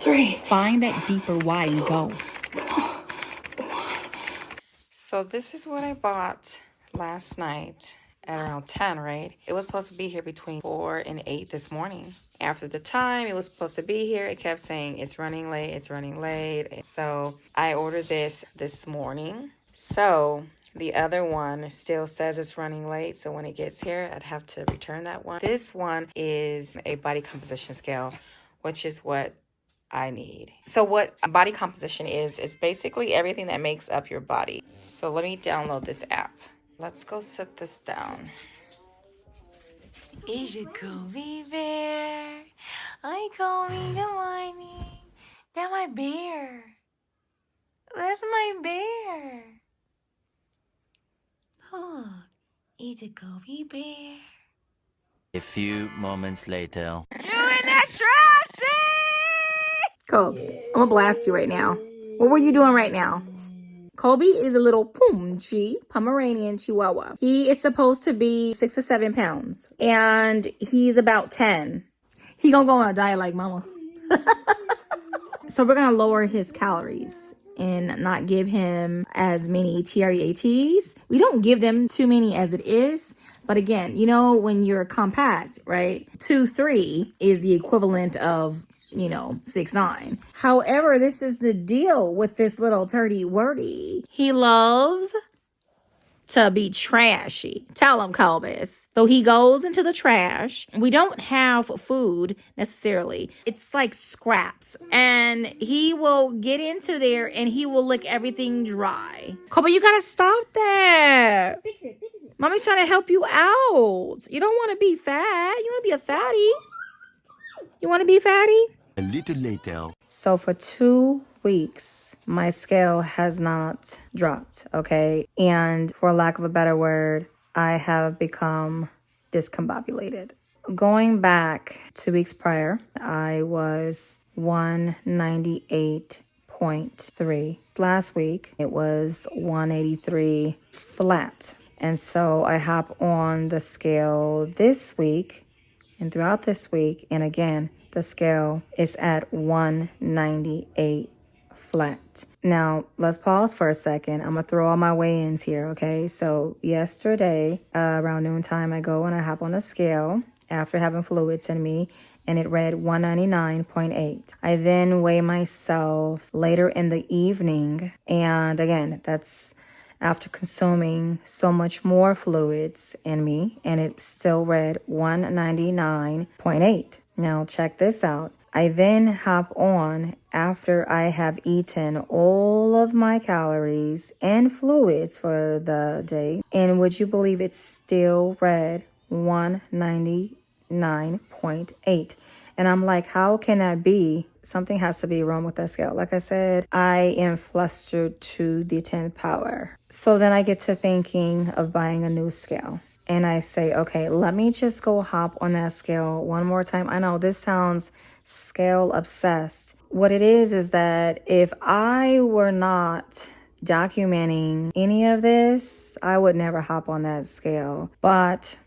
3. Find that deeper why and go. So this is what I bought last night at around 10, right? It was supposed to be here between 4 and 8 this morning. After the time it was supposed to be here, it kept saying it's running late, it's running late. So I ordered this morning. So the other one still says it's running late. So when it gets here, I'd have to return that one. This one is a body composition scale, which is what I need. So what body composition is basically everything that makes up your body. So let me download this app. Let's go sit this down. Is your Kobe bear? I call me the morning. That's my bear. That's my bear. Oh, it's a Kobe bear. A few moments later. You in that trash? Cobes, I'm gonna blast you right now. What were you doing right now? Kobe is a little Pomeranian Chihuahua. He is supposed to be 6 or 7 pounds, and he's about 10. He gonna go on a diet like mama. So we're gonna lower his calories and not give him as many TREATs. We don't give them too many as it is. But again, you know, when you're compact, right? 2-3 is the equivalent of 6'9". However, this is the deal with this little turdy wordy. He loves to be trashy. Tell him, Cobus. So he goes into the trash. We don't have food necessarily. It's like scraps. And he will get into there and he will lick everything dry. Kobe, you gotta stop that. Mommy's trying to help you out. You don't want to be fat. You want to be a fatty. You want to be fatty? A little later. So for 2 weeks, my scale has not dropped, okay? And for lack of a better word, I have become discombobulated. Going back 2 weeks prior, I was 198.3. Last week, it was 183 flat. And so I hop on the scale this week and throughout this week, and again, the scale is at 198 flat. Now, let's pause for a second. I'm going to throw all my weigh-ins here, okay? So yesterday, around noontime, I go and I hop on the scale after having fluids in me, and it read 199.8. I then weigh myself later in the evening, and again, that's after consuming so much more fluids in me, and it still read 199.8. Now check this out. I then hop on after I have eaten all of my calories and fluids for the day, and would you believe it still read 199.8? And I'm like, how can that be? Something has to be wrong with that scale. Like I said, I am flustered to the 10th power. So then I get to thinking of buying a new scale. And I say, okay, let me just go hop on that scale one more time. I know this sounds scale obsessed. What it is that if I were not documenting any of this, I would never hop on that scale. But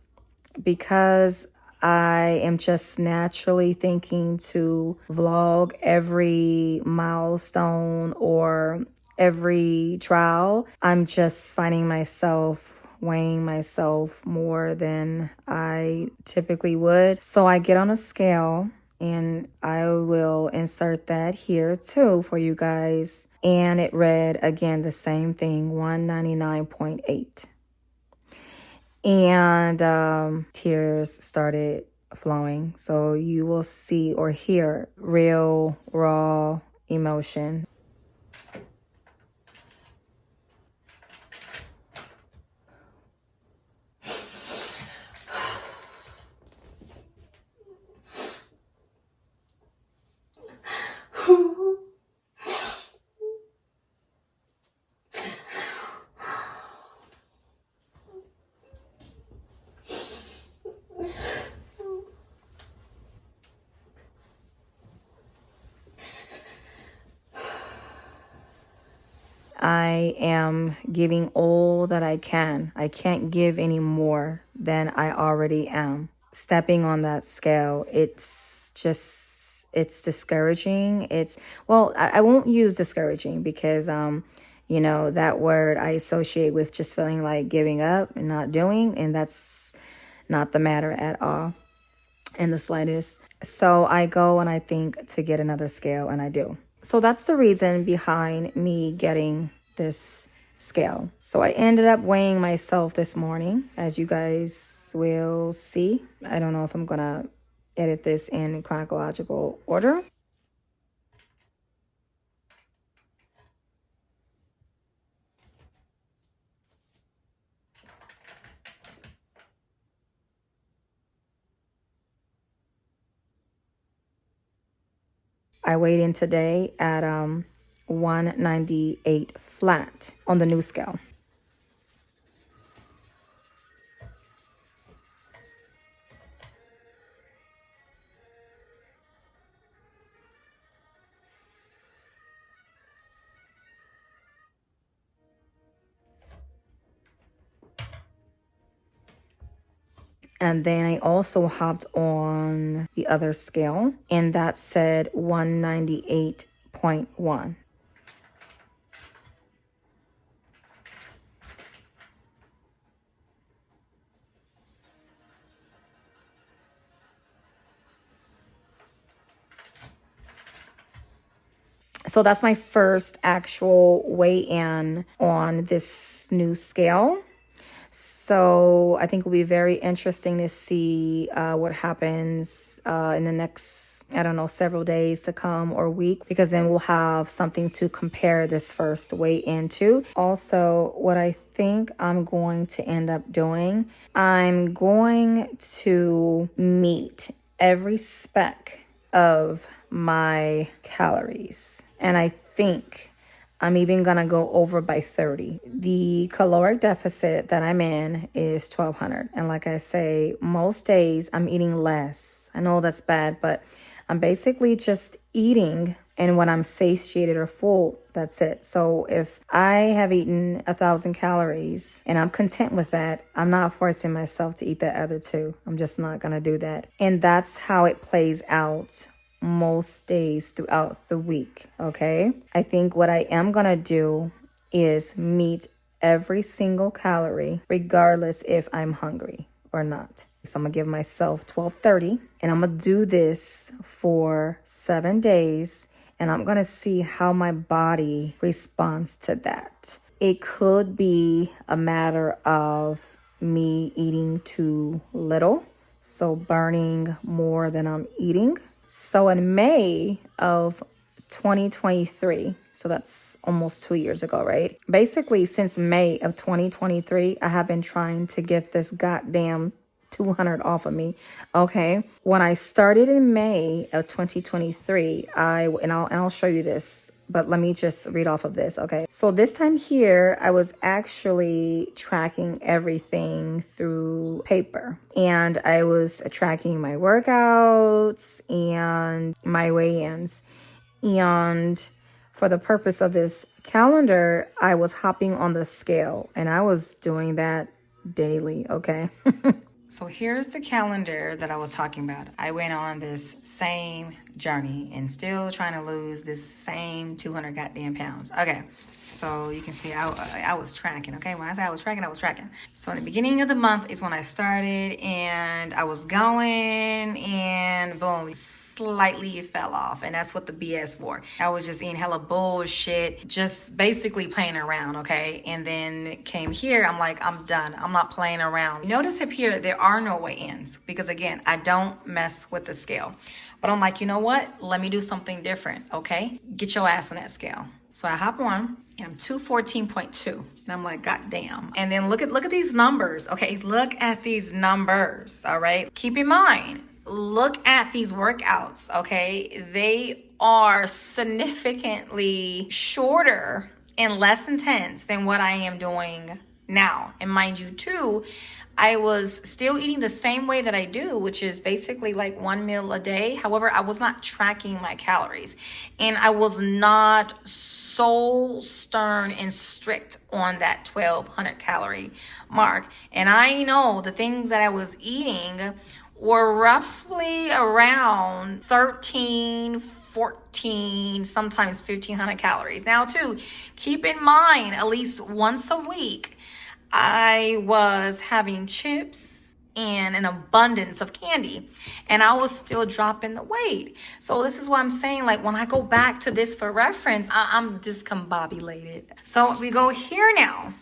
because I am just naturally thinking to vlog every milestone or every trial, I'm just finding myself weighing myself more than I typically would. So I get on a scale and I will insert that here too for you guys. And it read again the same thing, 199.8. And tears started flowing. So you will see or hear real, raw emotion. I am giving all that I can. I can't give any more than I already am. Stepping on that scale, it's just it's discouraging. I won't use discouraging because you know, that word I associate with just feeling like giving up and not doing, and that's not the matter at all in the slightest. So I go and I think to get another scale, and I do. So that's the reason behind me getting this scale. So I ended up weighing myself this morning, as you guys will see. I don't know if I'm gonna edit this in chronological order. I weighed in today at 198 flat on the new scale. And then I also hopped on the other scale, and that said 198.1. So that's my first actual weigh-in on this new scale. So I think it'll be very interesting to see what happens in the next, I don't know, several days to come or week, because then we'll have something to compare this first weigh-in to. Also, what I think I'm going to end up doing, I'm going to meet every spec of my calories. And I think I'm even gonna go over by 30. The caloric deficit that I'm in is 1200. And like I say, most days I'm eating less. I know that's bad, but I'm basically just eating. And when I'm satiated or full, that's it. So if I have eaten 1,000 calories and I'm content with that, I'm not forcing myself to eat that other two. I'm just not gonna do that. And that's how it plays out most days throughout the week, okay? I think what I am gonna do is meet every single calorie, regardless if I'm hungry or not. So I'm gonna give myself 1230, and I'm gonna do this for 7 days, and I'm gonna see how my body responds to that. It could be a matter of me eating too little, so burning more than I'm eating. So in May of 2023, so that's almost 2 years ago, right? Basically, since May of 2023, I have been trying to get this goddamn 200 off of me, okay? When I started in May of 2023, I'll show you this, but let me just read off of this, okay? So this time here, I was actually tracking everything through paper, and I was tracking my workouts and my weigh-ins. And for the purpose of this calendar, I was hopping on the scale, and I was doing that daily, okay? So here's the calendar that I was talking about. I went on this same journey and still trying to lose this same 200 goddamn pounds. Okay, so you can see I was tracking, okay? When I say I was tracking, I was tracking. So in the beginning of the month is when I started, and I was going, and boom, slightly fell off. And that's what the BS for. I was just eating hella bullshit, just basically playing around, okay? And then came here, I'm like, I'm done. I'm not playing around. Notice up here, there are no weigh-ins, because again, I don't mess with the scale. But I'm like, you know what? Let me do something different, okay? Get your ass on that scale. So I hop on, and I'm 214.2, and I'm like, God damn. And then look at these numbers, okay? Look at these numbers, all right? Keep in mind, look at these workouts, okay? They are significantly shorter and less intense than what I am doing now. And mind you, too, I was still eating the same way that I do, which is basically like 1 meal a day. However, I was not tracking my calories, and I was not so stern and strict on that 1,200 calorie mark. And I know the things that I was eating were roughly around 13, 14, sometimes 1,500 calories. Now, too, keep in mind, at least once a week, I was having chips and an abundance of candy, and I was still dropping the weight. So this is what I'm saying, like when I go back to this for reference, I'm discombobulated. So we go here now.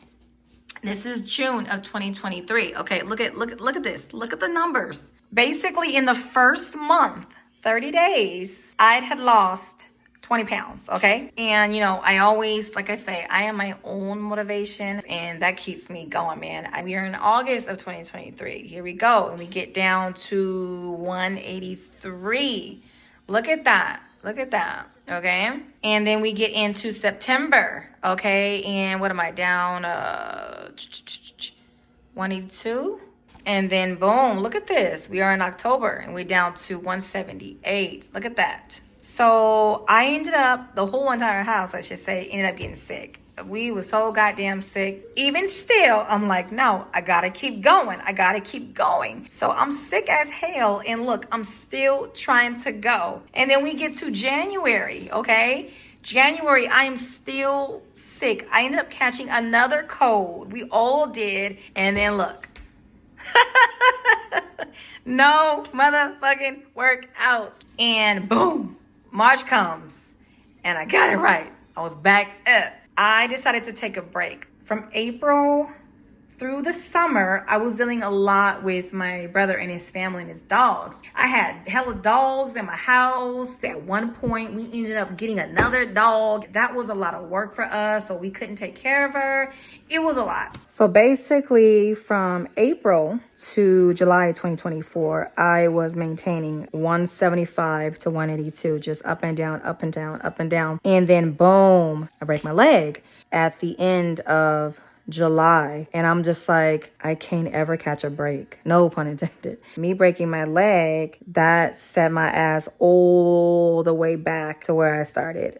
This is June of 2023. Okay, look at this. Look at the numbers. Basically, in the first month, 30 days, I had lost 20 pounds, okay? And, you know, I always, like I say, I am my own motivation, and that keeps me going, man. We are in August of 2023. Here we go. And we get down to 183. Look at that. Look at that. Okay. And then we get into September. Okay. And what am I down? 182. And then boom, look at this. We are in October and we're down to 178. Look at that. So I ended up, the whole entire house, I should say, ended up getting sick. We were so goddamn sick. Even still, I'm like, no, I gotta keep going. I gotta keep going. So I'm sick as hell. And look, I'm still trying to go. And then we get to January, okay? January, I am still sick. I ended up catching another cold. We all did. And then look. No motherfucking workouts. And boom, March comes. And I got it right. I was back up. I decided to take a break. From April through the summer, I was dealing a lot with my brother and his family and his dogs. I had hella dogs in my house. At one point, we ended up getting another dog. That was a lot of work for us, so we couldn't take care of her. It was a lot. So basically, from April to July 2024, I was maintaining 175 to 182, just up and down, up and down, up and down. And then boom, I break my leg at the end of July, and I'm just like, I can't ever catch a break. No pun intended. Me breaking my leg, that set my ass all the way back to where I started.